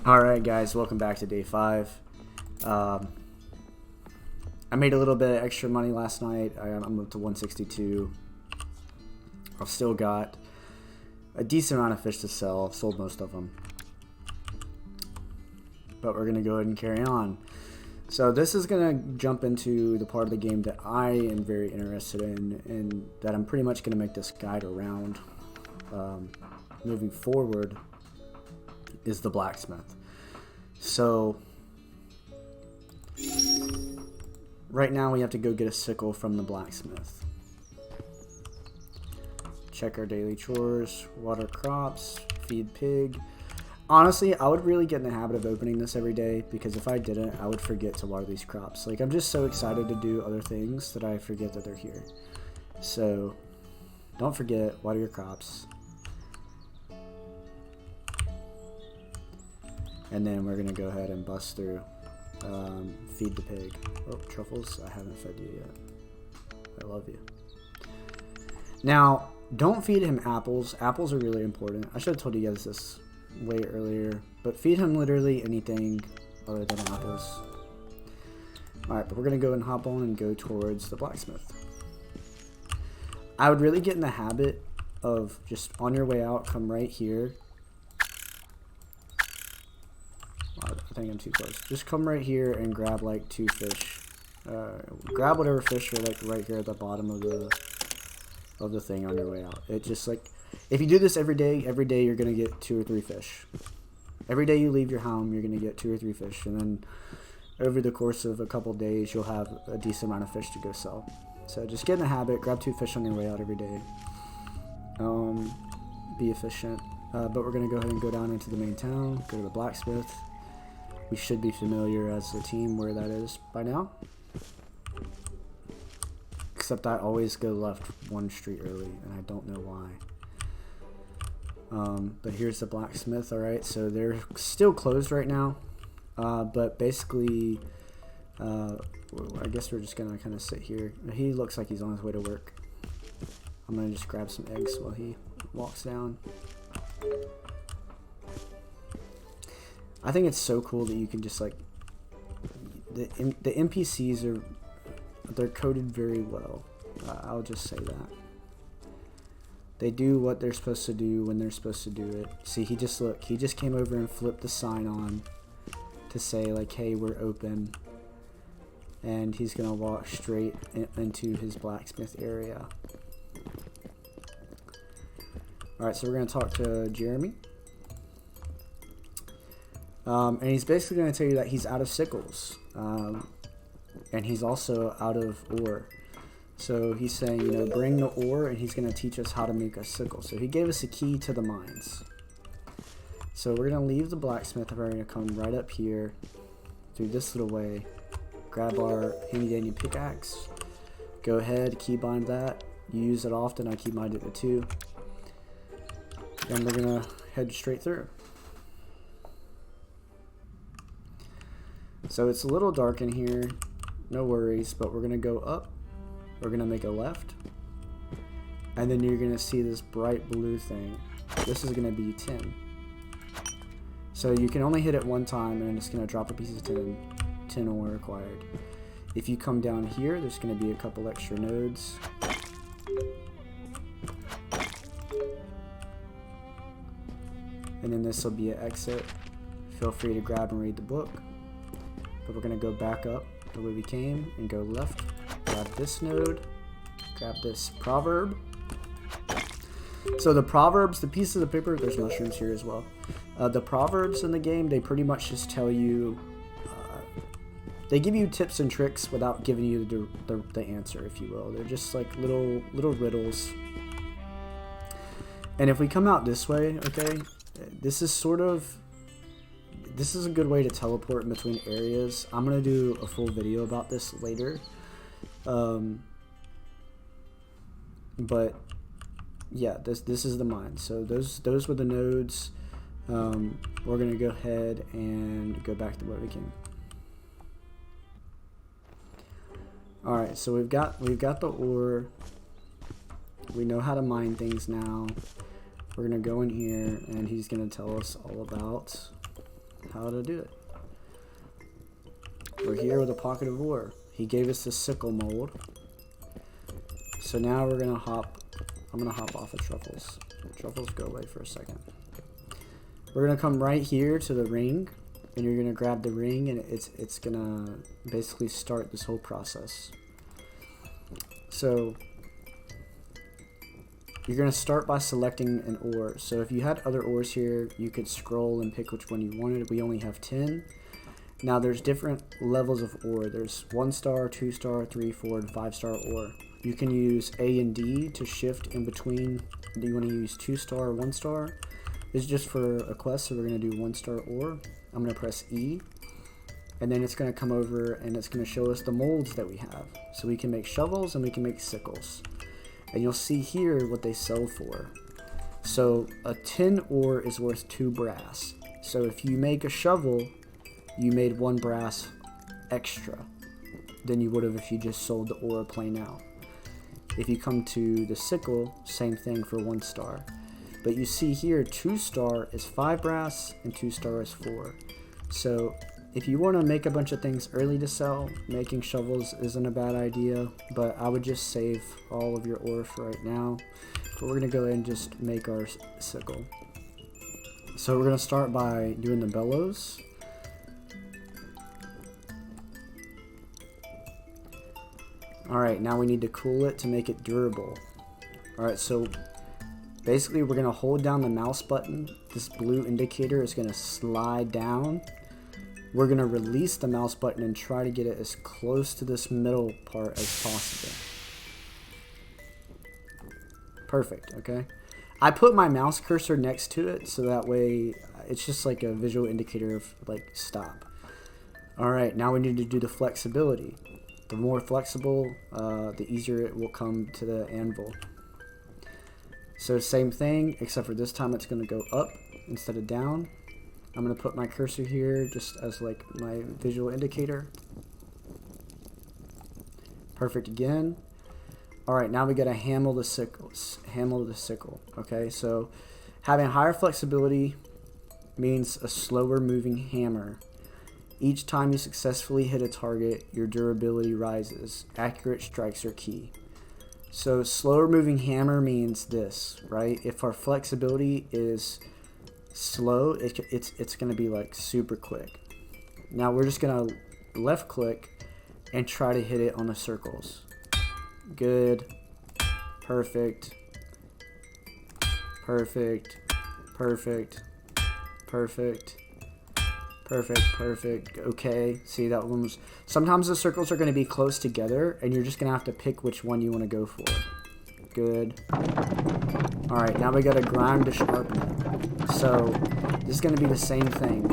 Alright guys, welcome back to day 5. I made a little bit of extra money last night. I'm up to 162. I've still got a decent amount of fish to sell. I've sold most of them. But we're going to go ahead and carry on. So this is going to jump into the part of the game that I am very interested in, and that I'm pretty much going to make this guide around moving forward, is the blacksmith. So right now we have to go get a sickle from the blacksmith. Check our daily chores, water crops, feed pig. Honestly, I would really get in the habit of opening this every day, because if I didn't, I would forget to water these crops. Like, I'm just so excited to do other things that I forget that they're here. So don't forget, water your crops. And then we're gonna go ahead and bust through. Feed the pig. Oh, truffles, I haven't fed you yet. I love you. Now, don't feed him apples. Apples are really important. I should have told you guys this way earlier, but feed him literally anything other than apples. Alright, but we're gonna go and hop on and go towards the blacksmith. I would really get in the habit of just on your way out, come right here. I think I'm too close. Just come right here and grab like 2 fish. Grab whatever fish are like right here at the bottom of the thing on your way out. It just like, if you do this every day you're gonna get 2 or 3 fish. Every day you leave your home, you're gonna get 2 or 3 fish, and then over the course of a couple days, you'll have a decent amount of fish to go sell. So just get in the habit, grab 2 fish on your way out every day. Be efficient. But we're gonna go ahead and go down into the main town, go to the blacksmith. We should be familiar as a team where that is by now. Except I always go left 1 street early, and I don't know why. But here's the blacksmith. Alright, so they're still closed right now. But basically, I guess we're just going to kind of sit here. He looks like he's on his way to work. I'm going to just grab some eggs while he walks down. I think it's so cool that you can just like, the NPCs they're coded very well. I'll just say that. They do what they're supposed to do when they're supposed to do it. See, he just came over and flipped the sign on to say like, hey, we're open. And he's gonna walk straight into his blacksmith area. Alright, so we're gonna talk to Jeremy. And he's basically going to tell you that he's out of sickles. And he's also out of ore. So he's saying, you know, bring the ore, and he's going to teach us how to make a sickle. So he gave us a key to the mines. So we're going to leave the blacksmith, and we're going to come right up here through this little way. Grab our handy dandy pickaxe. Go ahead, keybind that. You use it often. I keybind it to 2. And we're going to head straight through. So it's a little dark in here, no worries, but we're going to go up, we're going to make a left, and then you're going to see this bright blue thing. This is going to be 10. So you can only hit it 1 time, and it's going to drop a piece of 10 ore required. If you come down here, there's going to be a couple extra nodes. And then this will be an exit. Feel free to grab and read the book. But we're going to go back up the way we came and go left. Grab this node. Grab this proverb. So the proverbs, the piece of the paper, there's mushrooms here as well. The proverbs in the game, they pretty much just tell you, they give you tips and tricks without giving you the answer, if you will. They're just like little riddles. And if we come out this way, okay, this is a good way to teleport in between areas. I'm going to do a full video about this later. But yeah, this is the mine. So those were the nodes. We're going to go ahead and go back to where we came. Alright, so we've got the ore. We know how to mine things now. We're going to go in here, and he's going to tell us all about how to do it. We're here with a pocket of ore. He gave us the sickle mold. So now we're gonna I'm gonna hop off of truffles. Truffles, go away for a second. We're gonna come right here to the ring, and you're gonna grab the ring, and it's gonna basically start this whole process. So you're gonna start by selecting an ore. So if you had other ores here, you could scroll and pick which one you wanted. We only have 10. Now there's different levels of ore. There's 1 star, 2 star, 3, 4, and 5 star ore. You can use A and D to shift in between. Do you want to use 2 star or 1 star? This is just for a quest, so we're going to do 1 star ore. I'm going to press E, and then it's going to come over and it's going to show us the molds that we have. So we can make shovels and we can make sickles. And you'll see here what they sell for. So a 10 ore is worth 2 brass. So if you make a shovel, you made 1 brass extra than you would have if you just sold the ore plain out. If you come to the sickle, same thing for 1 star. But you see here 2 star is 5 brass and 2 star is 4. So if you want to make a bunch of things early to sell, making shovels isn't a bad idea, but I would just save all of your ore for right now. But we're going to go ahead and just make our sickle. So we're going to start by doing the bellows. Alright, now we need to cool it to make it durable. Alright, so basically we're going to hold down the mouse button. This blue indicator is going to slide down. We're going to release the mouse button and try to get it as close to this middle part as possible. Perfect, okay? I put my mouse cursor next to it so that way it's just like a visual indicator of like stop. Alright, now we need to do the flexibility. The more flexible, the easier it will come to the anvil. So same thing, except for this time it's going to go up instead of down. I'm going to put my cursor here just as like my visual indicator. Perfect again. Alright, now we got to hammer the sickle. Okay, so having higher flexibility means a slower moving hammer. Each time you successfully hit a target, your durability rises. Accurate strikes are key. So slower moving hammer means this, right? If our flexibility is slow, it's going to be like super quick. Now we're just going to left click and try to hit it on the circles. Good. Perfect. Perfect. Perfect. Perfect. Perfect, perfect. Okay, see that one was... Sometimes the circles are going to be close together, and you're just going to have to pick which one you want to go for. Good. Alright, now we got to grind to sharpen it. So, this is going to be the same thing.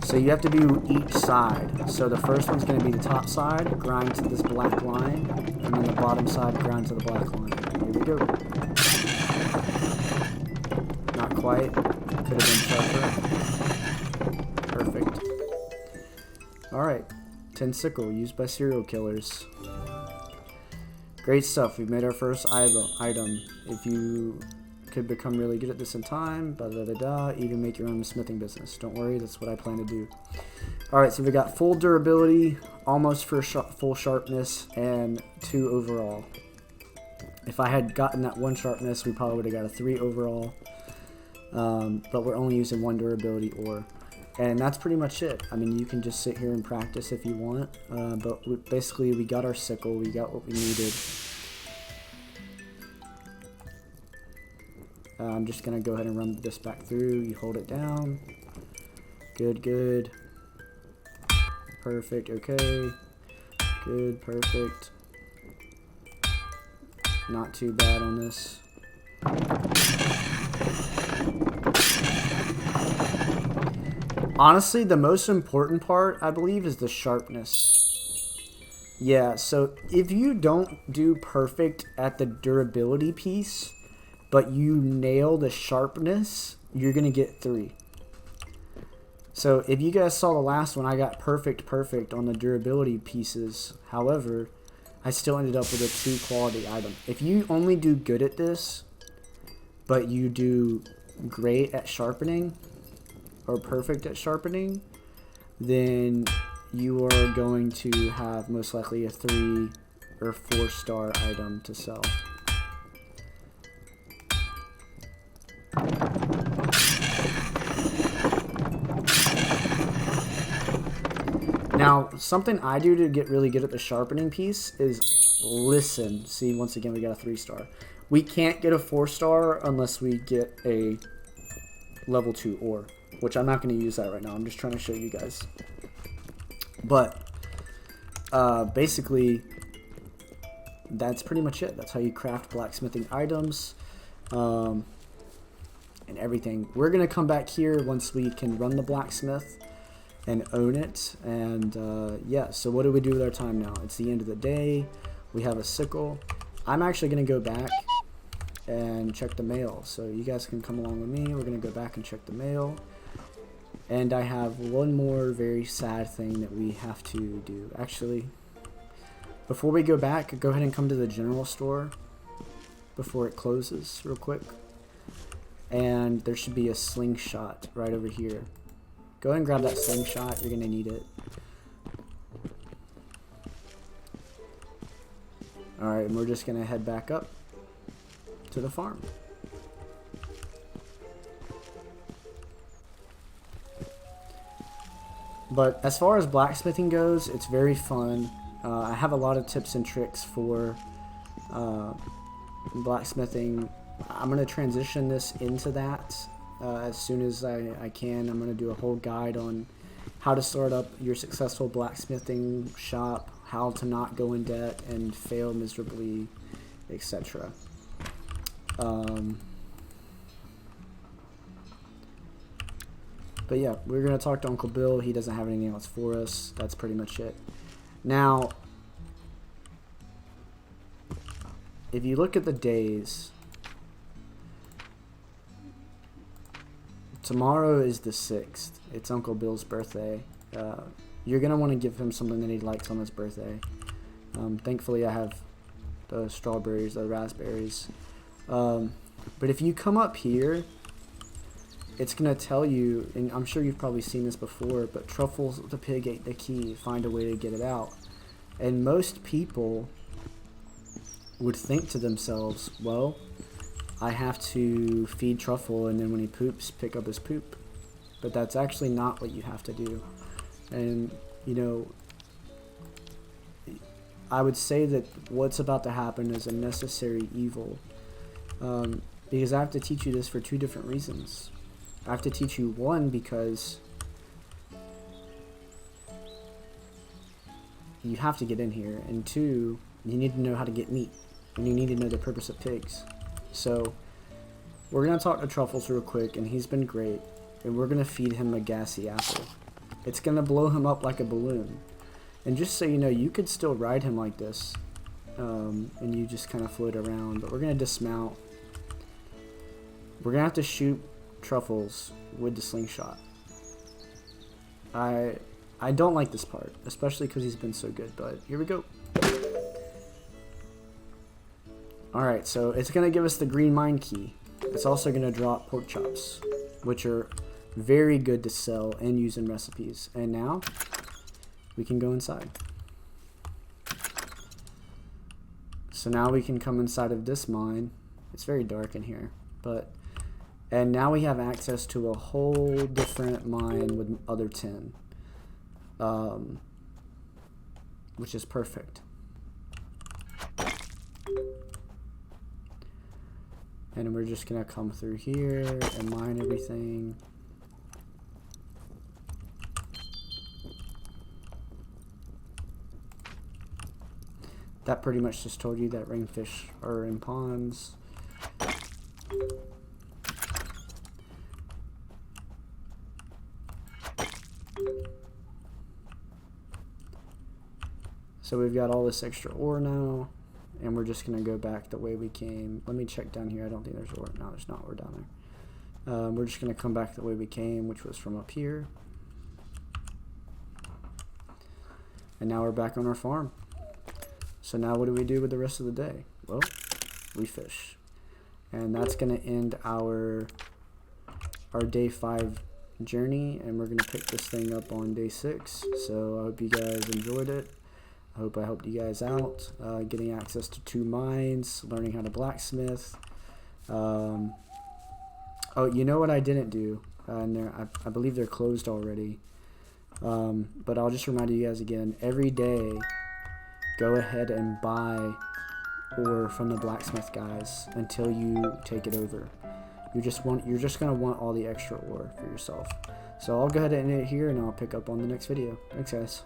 So you have to do each side. So the first one's going to be the top side, grind to this black line, and then the bottom side, grind to the black line. Here we go. Not quite. Could have been sharper. Perfect. Alright. 10 sickle used by serial killers. Great stuff. We've made our first item. If you could become really good at this in time, even make your own smithing business. Don't worry, that's what I plan to do. Alright, so we got full durability, almost for full sharpness, and 2 overall. If I had gotten that 1 sharpness, we probably would have got a 3 overall. But we're only using 1 durability ore, and that's pretty much it. I mean, you can just sit here and practice if you want, but basically we got our sickle, we got what we needed. I'm just gonna go ahead and run this back through. You hold it down. Good, good. Perfect, okay. Good, perfect. Not too bad on this. Honestly, the most important part, I believe, is the sharpness. Yeah, so if you don't do perfect at the durability piece, but you nail the sharpness, you're going to get 3. So if you guys saw the last one, I got perfect on the durability pieces. However, I still ended up with a 2 quality item. If you only do good at this, but you do great at sharpening, are perfect at sharpening, then you are going to have most likely a 3 or 4 star item to sell. Now, something I do to get really good at the sharpening piece is listen. See, once again, we got a 3 star. We can't get a 4 star unless we get a level 2 ore, which I'm not going to use that right now. I'm just trying to show you guys. But basically, that's pretty much it. That's how you craft blacksmithing items and everything. We're going to come back here once we can run the blacksmith and own it. And yeah, so what do we do with our time now? It's the end of the day. We have a sickle. I'm actually going to go back and check the mail, so you guys can come along with me. We're going to go back and check the mail. And I have one more very sad thing that we have to do. Actually, before we go back, go ahead and come to the general store before it closes real quick. And there should be a slingshot right over here. Go ahead and grab that slingshot. You're going to need it. Alright, and we're just going to head back up to the farm. But as far as blacksmithing goes, it's very fun. I have a lot of tips and tricks for blacksmithing. I'm going to transition this into that as soon as I can. I'm going to do a whole guide on how to start up your successful blacksmithing shop, how to not go in debt and fail miserably, etc. But yeah, we're going to talk to Uncle Bill. He doesn't have anything else for us. That's pretty much it. Now, if you look at the days, tomorrow is the 6th. It's Uncle Bill's birthday. You're going to want to give him something that he likes on his birthday. Thankfully, I have the strawberries, the raspberries. But if you come up here, it's going to tell you, and I'm sure you've probably seen this before, but Truffles the pig ate the key. Find a way to get it out. And most people would think to themselves, well, I have to feed Truffle, and then when he poops, pick up his poop. But that's actually not what you have to do. And, you know, I would say that what's about to happen is a necessary evil. Because I have to teach you this for 2 different reasons. I have to teach you, one, because you have to get in here, and 2, you need to know how to get meat, and you need to know the purpose of pigs. So we're going to talk to Truffles real quick, and he's been great, and we're going to feed him a gassy apple. It's going to blow him up like a balloon. And just so you know, you could still ride him like this, and you just kind of float around, but we're going to dismount. We're going to have to shoot Truffles with the slingshot. I don't like this part, especially because he's been so good, but here we go. Alright, so it's going to give us the green mine key. It's also going to drop pork chops, which are very good to sell and use in recipes. And now we can go inside. So now we can come inside of this mine. It's very dark in here, and now we have access to a whole different mine with other tin, which is perfect. And we're just gonna come through here and mine everything. That pretty much just told you that rainfish are in ponds. So we've got all this extra ore now, and we're just gonna go back the way we came. Let me check down here. I don't think there's ore. No, there's not ore down there. We're just gonna come back the way we came, which was from up here. And now we're back on our farm. So now what do we do with the rest of the day? Well, we fish. And that's gonna end our day 5 journey, and we're going to pick this thing up on day 6. So I hope you guys enjoyed it. I hope I helped you guys out, getting access to 2 mines, learning how to blacksmith. Oh, you know what I didn't do? And I believe they're closed already. But I'll just remind you guys again, every day, go ahead and buy ore from the blacksmith guys until you take it over. You're just gonna want all the extra ore for yourself. So I'll go ahead and end it here, and I'll pick up on the next video. Thanks, guys.